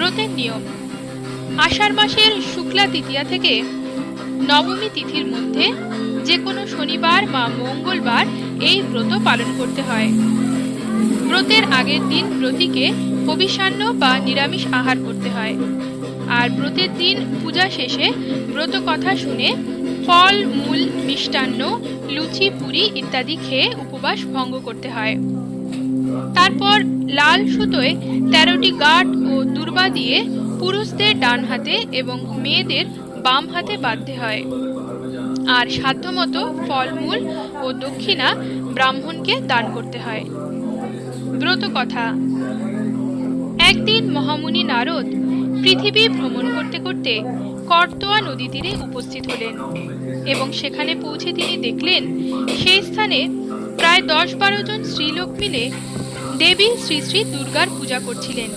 ব্রতের নিয়ম। আষাঢ় মাসের শুক্লা তৃতীয়া থেকে নবমী তিথির মধ্যে যে কোনো শনিবার বা মঙ্গলবার এই ব্রত পালন করতে হয়। ব্রতের আগের দিন ব্রতীকে হবিষান্ন বা নিরামিষ আহার করতে হয়। আর ব্রতের দিন পূজা শেষে ব্রত কথা শুনে ফল মূল মিষ্টান্ন লুচি পুরি ইত্যাদি খেয়ে উপবাস ভঙ্গ করতে হয়। তারপর লাল সুতোয় ১৩টি গাঁট ও দূর্বা দিয়ে পুরুষদের ডান হাতে এবং মেয়েদের বাম হাতে বাঁধতে হয়। আর সাধ্যমতো ফলমূল ও দক্ষিণা ব্রাহ্মণকে দান করতে হয়। ব্রত কথা। একদিন মহামুনি নারদ পৃথিবী ভ্রমণ করতে করতে করতোয়া নদী তীরে উপস্থিত হলেন এবং সেখানে পৌঁছে তিনি দেখলেন সেই স্থানে প্রায় ১০-১২ জন স্ত্রীলোক মিলে দেবী শ্রী শ্রী দুর্গার পূজা করছিলেন।